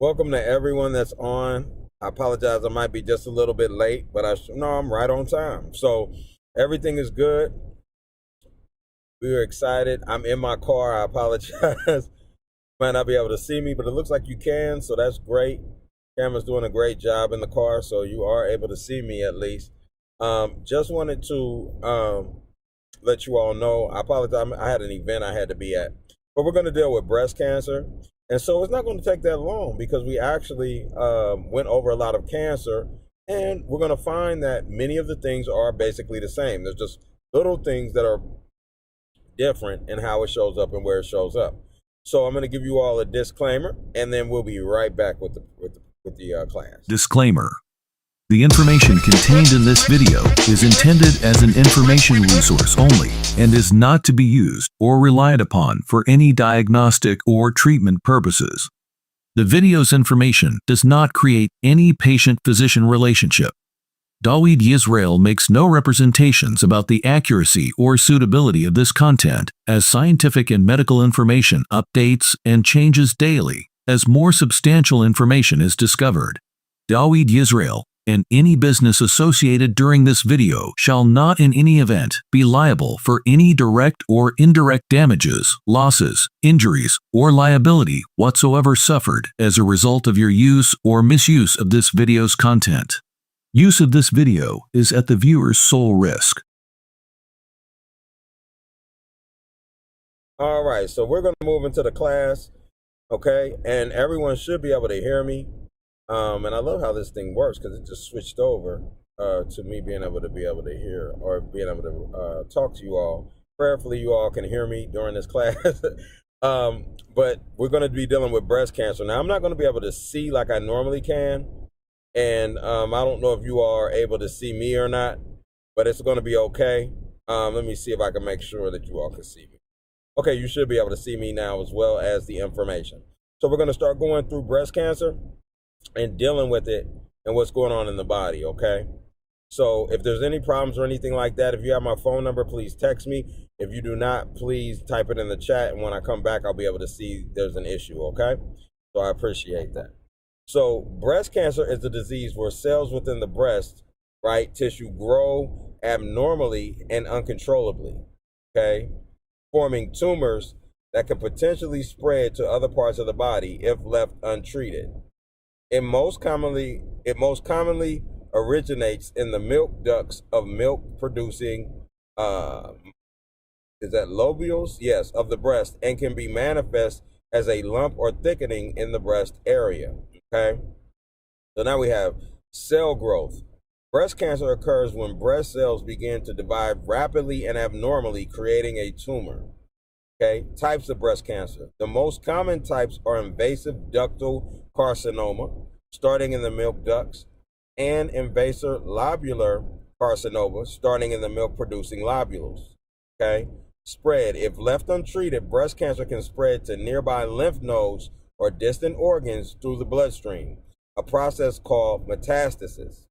Welcome to everyone that's on. I apologize, I might be just a little bit late, but I'm right on time. So everything is good. We are excited. I'm in my car. I apologize. Might not be able to see me, but it looks like you can, so that's great. Camera's doing a great job in the car, so you are able to see me at least. Just wanted to let you all know. I apologize. I had an event I had to be at, but we're going to deal with breast cancer, and so it's not going to take that long because we actually went over a lot of cancer, and we're going to find that many of the things are basically the same. There's just little things that are different in how it shows up and where it shows up. So I'm going to give you all a disclaimer, and then we'll be right back with the class. Disclaimer. The information contained in this video is intended as an information resource only and is not to be used or relied upon for any diagnostic or treatment purposes. The video's information does not create any patient-physician relationship. Dawood Yisrael makes no representations about the accuracy or suitability of this content, as scientific and medical information updates and changes daily as more substantial information is discovered. Dawood Yisrael and any business associated during this video shall not in any event be liable for any direct or indirect damages, losses, injuries, or liability whatsoever suffered as a result of your use or misuse of this video's content. Use of this video is at the viewer's sole risk. All right, so we're going to move into the class, okay? And everyone should be able to hear me. And I love how this thing works because it just switched over to me being able to hear or being able to talk to you all. Prayerfully, you all can hear me during this class. But we're going to be dealing with breast cancer. Now, I'm not going to be able to see like I normally can. And I don't know if you all are able to see me or not, but it's going to be okay. Let me see if I can make sure that you all can see me. Okay, you should be able to see me now as well as the information. So we're going to start going through breast cancer and dealing with it and what's going on in the body, okay? So if there's any problems or anything like that, if you have my phone number, please text me. If you do not, please type it in the chat, and when I come back, I'll be able to see there's an issue, okay? So I appreciate that. So breast cancer is a disease where cells within the breast, right, tissue grow abnormally and uncontrollably, okay, forming tumors that can potentially spread to other parts of the body if left untreated. It most commonly originates in the milk ducts of milk-producing lobules? Yes, of the breast, and can be manifest as a lump or thickening in the breast area. Okay, so now we have cell growth. Breast cancer occurs when breast cells begin to divide rapidly and abnormally, creating a tumor. Okay, types of breast cancer. The most common types are invasive ductal carcinoma, starting in the milk ducts, and invasive lobular carcinoma, starting in the milk-producing lobules. Okay, spread. If left untreated, breast cancer can spread to nearby lymph nodes or distant organs through the bloodstream, a process called metastasis.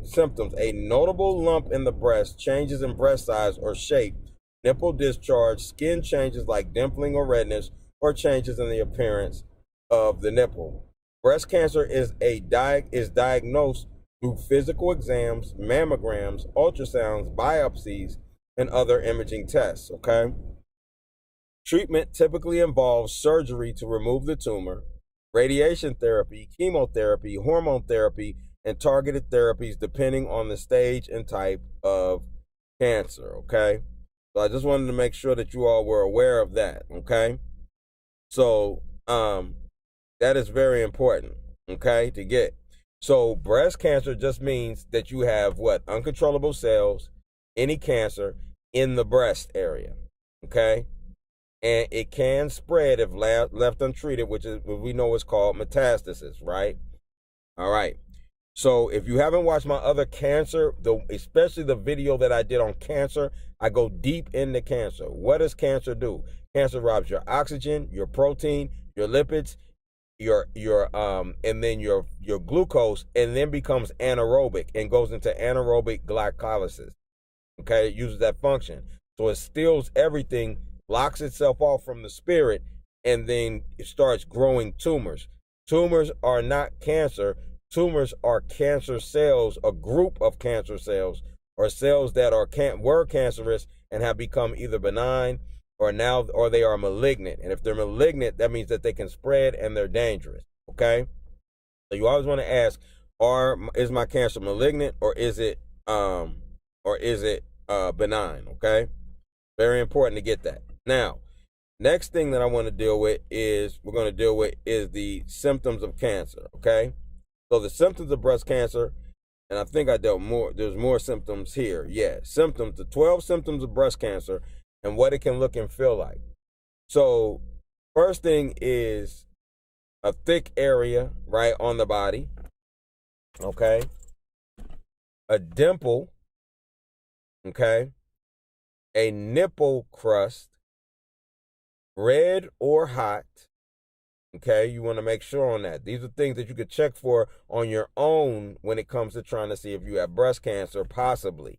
Symptoms: a notable lump in the breast, changes in breast size or shape, nipple discharge, skin changes like dimpling or redness, or changes in the appearance of the nipple. Breast cancer is diagnosed through physical exams, mammograms, ultrasounds, biopsies, and other imaging tests, okay? Treatment typically involves surgery to remove the tumor, radiation therapy, chemotherapy, hormone therapy, and targeted therapies depending on the stage and type of cancer, okay? So I just wanted to make sure that you all were aware of that, okay? So that is very important, okay, to get. So breast cancer just means that you have what? Uncontrollable cells, any cancer in the breast area, okay? And it can spread if left untreated, which is what we know is called metastasis, right? All right. So if you haven't watched my other cancer, especially the video that I did on cancer, I go deep into cancer. What does cancer do? Cancer robs your oxygen, your protein, your lipids, and then your glucose, and then becomes anaerobic and goes into anaerobic glycolysis. Okay, it uses that function. So it steals everything, locks itself off from the spirit, and then it starts growing tumors. Tumors are not cancer. Tumors are cancer cells, a group of cancer cells, or cells that were cancerous and have become either benign or they are malignant. And if they're malignant, that means that they can spread and they're dangerous. Okay? So you always want to ask, is my cancer malignant or is it benign? Okay? Very important to get that. Now, next thing that I want to deal with is the symptoms of cancer. Okay? So the symptoms of breast cancer, and I think I dealt more, there's more symptoms here. Yeah, symptoms, the 12 symptoms of breast cancer and what it can look and feel like. So first thing is a thick area, right, on the body. Okay. A dimple. Okay. A nipple crust. Red or hot. Okay, you want to make sure on that. These are things that you could check for on your own when it comes to trying to see if you have breast cancer, possibly.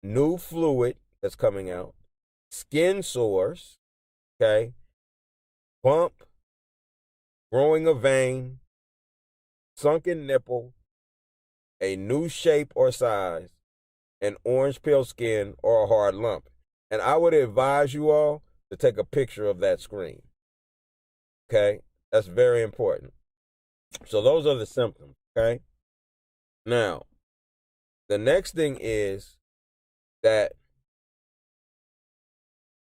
New fluid that's coming out. Skin sores. Okay. Bump. Growing a vein. Sunken nipple. A new shape or size. An orange peel skin or a hard lump. And I would advise you all to take a picture of that screen. Okay, that's very important. So those are the symptoms, okay? Now, the next thing is that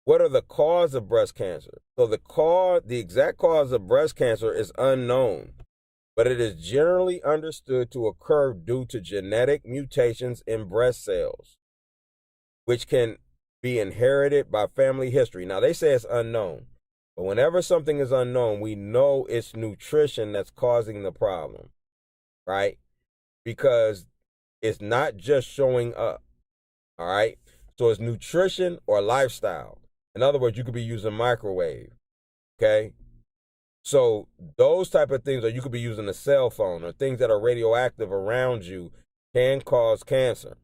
what are the cause of breast cancer? So the exact cause of breast cancer is unknown, but it is generally understood to occur due to genetic mutations in breast cells, which can be inherited by family history. Now, they say it's unknown. But whenever something is unknown, we know it's nutrition that's causing the problem, right? Because it's not just showing up, all right? So it's nutrition or lifestyle. In other words, you could be using microwave, okay? So those type of things, or you could be using a cell phone, or things that are radioactive around you can cause cancer.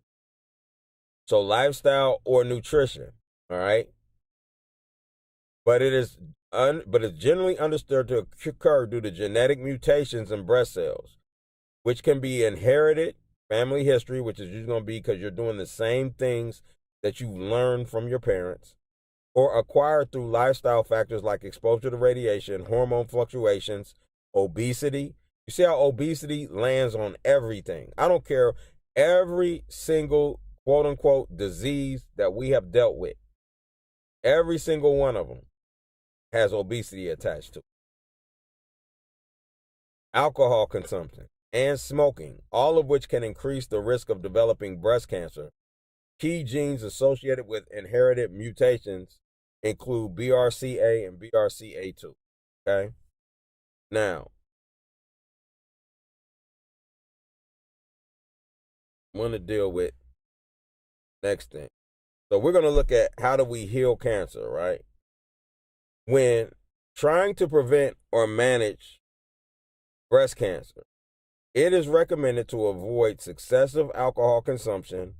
So lifestyle or nutrition, all right? But it's generally understood to occur due to genetic mutations in breast cells, which can be inherited, family history, which is usually going to be because you're doing the same things that you learned from your parents, or acquired through lifestyle factors like exposure to radiation, hormone fluctuations, obesity. You see how obesity lands on everything. I don't care, every single quote unquote disease that we have dealt with, every single one of them has obesity attached to it. Alcohol consumption and smoking, all of which can increase the risk of developing breast cancer. Key genes associated with inherited mutations include BRCA and BRCA2. Okay? Now, I'm going to deal with next thing. So we're going to look at how do we heal cancer, right? When trying to prevent or manage breast cancer, it is recommended to avoid excessive alcohol consumption,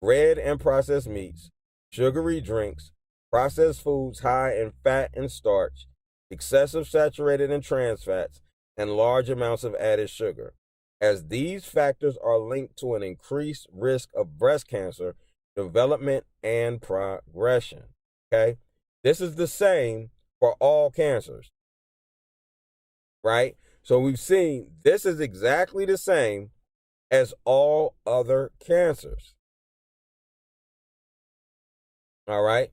red and processed meats, sugary drinks, processed foods high in fat and starch, excessive saturated and trans fats, and large amounts of added sugar, as these factors are linked to an increased risk of breast cancer development and progression. Okay? This is the same for all cancers, right? So we've seen this is exactly the same as all other cancers. All right?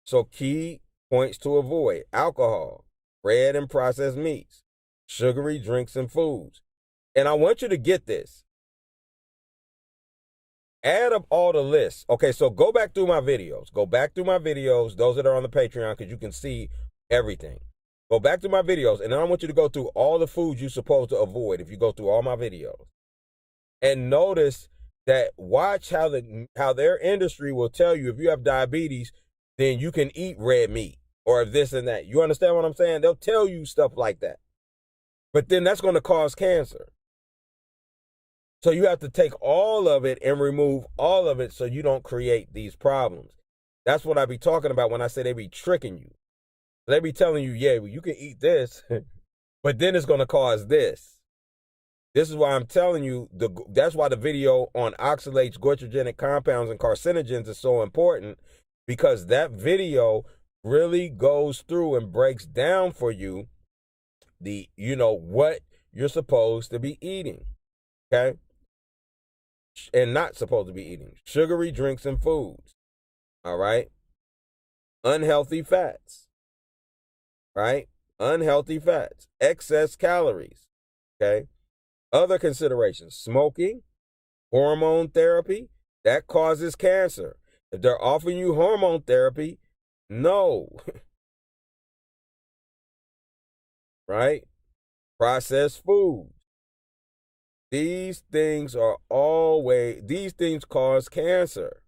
So key points to avoid: alcohol, red and processed meats, sugary drinks and foods. And I want you to get this. Add up all the lists. Okay, so go back through my videos. Go back through my videos, those that are on the Patreon, because you can see everything. Go back through my videos, and then I want you to go through all the foods you're supposed to avoid if you go through all my videos. And notice that, watch how their industry will tell you if you have diabetes, then you can eat red meat, or if this and that. You understand what I'm saying? They'll tell you stuff like that. But then that's going to cause cancer. So you have to take all of it and remove all of it so you don't create these problems. That's what I be talking about when I say they be tricking you. They be telling you, yeah, well, you can eat this But then it's going to cause this. This is why I'm telling you, that's why the video on oxalates, goitrogenic compounds, and carcinogens is so important, because that video really goes through and breaks down for you what you're supposed to be eating, okay? And not supposed to be eating. Sugary drinks and foods, all right? Unhealthy fats, right? Unhealthy fats, excess calories, okay? Other considerations: smoking, hormone therapy, that causes cancer. If they're offering you hormone therapy, no. Right? Processed foods. These things cause cancer.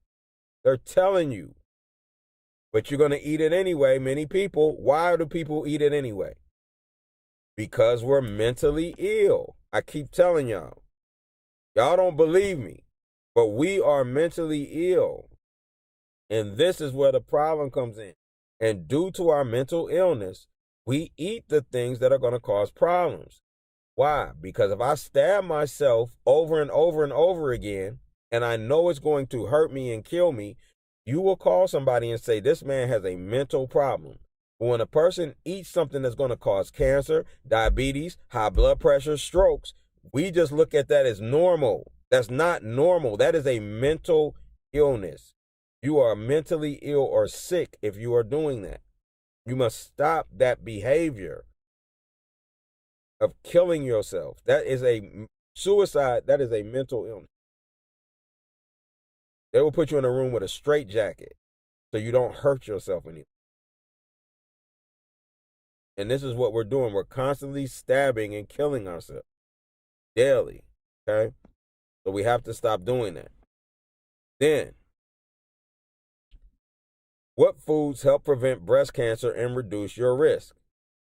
They're telling you. But you're going to eat it anyway. Many people, why do people eat it anyway? Because we're mentally ill. I keep telling y'all. Y'all don't believe me, but we are mentally ill. And this is where the problem comes in. And due to our mental illness, we eat the things that are going to cause problems. Why? Because if I stab myself over and over and over again, and I know it's going to hurt me and kill me, you will call somebody and say, this man has a mental problem. But when a person eats something that's going to cause cancer, diabetes, high blood pressure, strokes, we just look at that as normal. That's not normal. That is a mental illness. You are mentally ill or sick if you are doing that. You must stop that behavior of killing yourself. That is a suicide. That is a mental illness. They will put you in a room with a straitjacket so you don't hurt yourself anymore. And this is what we're doing. We're constantly stabbing and killing ourselves daily, okay? So we have to stop doing that. Then, what foods help prevent breast cancer and reduce your risk?